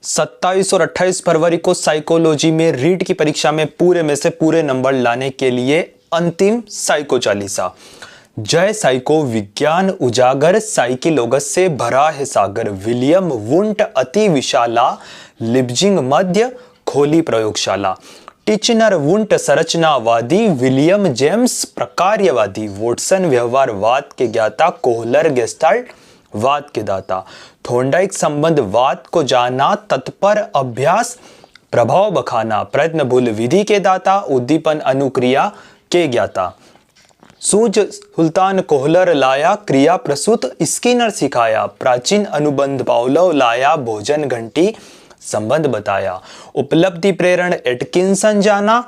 27 और 28 फरवरी को साइकोलॉजी में रीट की परीक्षा में पूरे में से पूरे नंबर लाने के लिए अंतिम साइको चालीसा। जय साइको विज्ञान उजागर साइकिलोगस से भरा है सागर, विलियम वुंट अति विशाला, लिब्जिंग मध्य खोली प्रयोगशाला। टिचनर वुंट संरचनावादी, विलियम जेम्स प्रकार्यवादी, वोटसन व्यवहारवाद के ज्ञाता, कोहलर गेस्टाल्ट वाद के दाता। थोंडाइक संबंधवाद को जाना, तत्पर अभ्यास प्रभाव बखाना, प्रयत्न भूल विधि के दाता, उद्दीपन अनुक्रिया के ज्ञाता। सूझ सुल्तान कोहलर लाया, क्रिया प्रसूत स्किनर सिखाया, प्राचीन अनुबंध पावलोव लाया, भोजन घंटी संबंध बताया। उपलब्धि प्रेरण एटकिंसन जाना,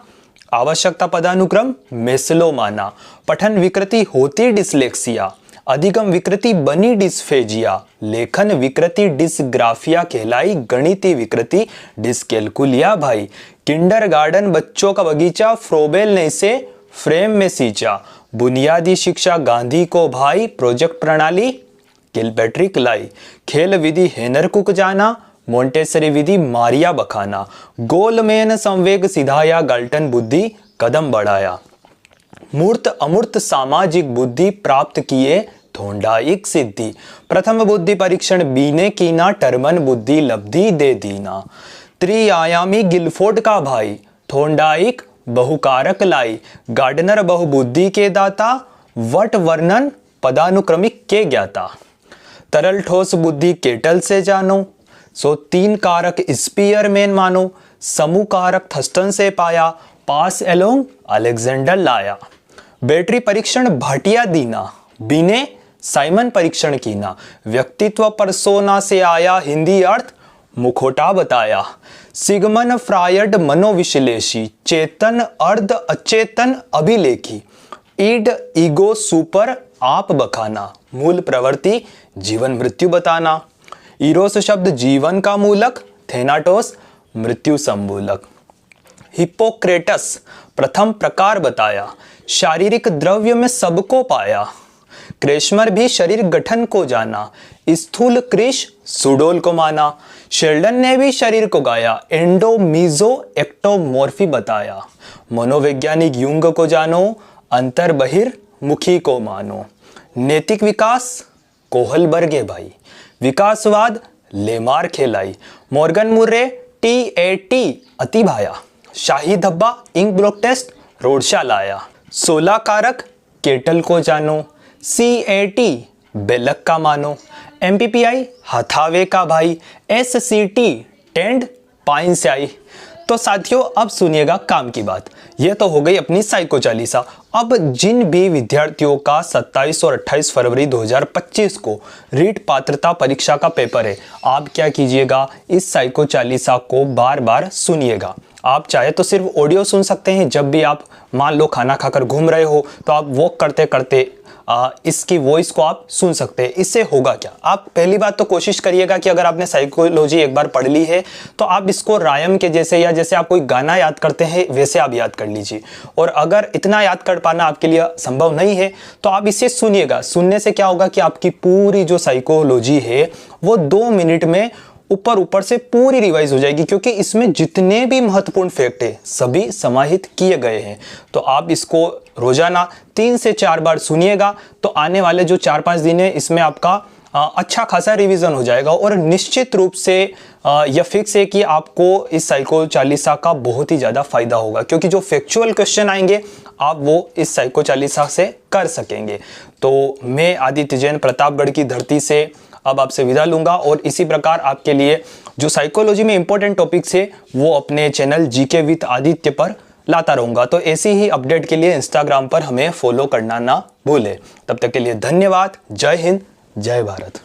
आवश्यकता पदानुक्रम मेस्लो माना। पठन विकृति होती डिसलेक्सिया, अधिगम विकृति बनी डिस्फेजिया, लेखन विकृति डिसग्राफिया कहलाई, गणितीय विकृति डिसकैलकुलिया भाई। किंडरगार्टन बच्चों का बगीचा, फ्रोबेल ने इसे फ्रेम में सींचा। बुनियादी शिक्षा गांधी को भाई, प्रोजेक्ट प्रणाली किलपैट्रिक लाई। खेल विधि हेनर कुक जाना, मोंटेसरी विधि मारिया बखाना। गोलमेन संवेग सिधाया, गाल्टन बुद्धि कदम बढ़ाया। मूर्त अमूर्त सामाजिक बुद्धि प्राप्त किए, थोंडाइक सिद्धि। प्रथम बुद्धि परीक्षण बीने कीना, टर्मन बुद्धि लब्धि दे दीना। त्रिआयामी गिलफोर्ड का भाई, थोंडाइक बहुकारक लाई। गार्डनर बहुबुद्धि के दाता, वट वर्णन पदानुक्रमिक के ज्ञाता। तरल ठोस बुद्धि केटल से जानो, सो तीन कारक स्पीयरमैन मानो। समूह कारक थस्टन से पाया, पास एलोंग अलेक्जेंडर लाया। बैटरी परीक्षण भाटिया दीना, बीने साइमन परीक्षण कीना। व्यक्तित्व परसोना से आया, हिंदी अर्थ मुखोटा बताया। सिगमन फ्रायड मनोविश्लेषी, चेतन अर्ध अचेतन अभिलेखी। ईड ईगो सुपर आप बखाना, मूल प्रवृत्ति जीवन मृत्यु बताना। इरोस शब्द जीवन का मूलक, थेनाटोस मृत्यु संमूलक। हिप्पोक्रेटस प्रथम प्रकार बताया, शारीरिक द्रव्य में सबको पाया। क्रेशमर भी शरीर गठन को जाना, स्थूल क्रिश सुडोल को माना। शेल्डन ने भी शरीर को गाया, एंडो मीजो एक्टोमॉर्फी बताया। मनोवैज्ञानिक युंग को जानो, अंतर बहिर्मुखी को मानो। नैतिक विकास कोहलबर्गे भाई, विकासवाद लेमार खेलाई। मॉर्गन मुर्रे TAT अति भाया। शाही धब्बा इंक ब्लॉक टेस्ट रोडशा लाया। 16 कारक केटल को जानो, CAT बेलक का मानो। MPPI हथावे का भाई, SCT टेंड पाइन से आई। तो साथियों अब सुनिएगा काम की बात। यह तो हो गई अपनी साइको चालीसा। अब जिन भी विद्यार्थियों का 27 और 28 फरवरी 2025 को रीट पात्रता परीक्षा का पेपर है, आप क्या कीजिएगा, इस साइको चालीसा को बार बार सुनिएगा। आप चाहे तो सिर्फ ऑडियो सुन सकते हैं, जब भी आप मान लो खाना खाकर घूम रहे हो तो आप वॉक करते करते इसकी वॉइस को आप सुन सकते हैं। इससे होगा क्या, आप पहली बात तो कोशिश करिएगा कि अगर आपने साइकोलॉजी एक बार पढ़ ली है तो आप इसको रायम के जैसे या जैसे आप कोई गाना याद करते हैं वैसे आप याद कर लीजिए। और अगर इतना याद कर पाना आपके लिए संभव नहीं है तो आप इसे सुनिएगा। सुनने से क्या होगा कि आपकी पूरी जो साइकोलॉजी है वो 2 मिनट में ऊपर से पूरी रिवाइज हो जाएगी, क्योंकि इसमें जितने भी महत्वपूर्ण फैक्ट है सभी समाहित किए गए हैं। तो आप इसको रोजाना 3 से 4 बार सुनिएगा तो आने वाले जो 4-5 दिन है इसमें आपका अच्छा खासा रिवीजन हो जाएगा। और निश्चित रूप से यह फिक्स है कि आपको इस साइको चालीसा का बहुत ही ज़्यादा फायदा होगा, क्योंकि जो फैक्चुअल क्वेश्चन आएंगे आप वो इस साइको चालीसा से कर सकेंगे। तो मैं आदित्य जैन प्रतापगढ़ की धरती से अब आपसे विदा लूंगा, और इसी प्रकार आपके लिए जो साइकोलॉजी में इंपॉर्टेंट टॉपिक्स है वो अपने चैनल GK विद आदित्य पर लाता रहूंगा। तो ऐसी ही अपडेट के लिए इंस्टाग्राम पर हमें फॉलो करना ना भूले। तब तक के लिए धन्यवाद। जय हिंद, जय भारत।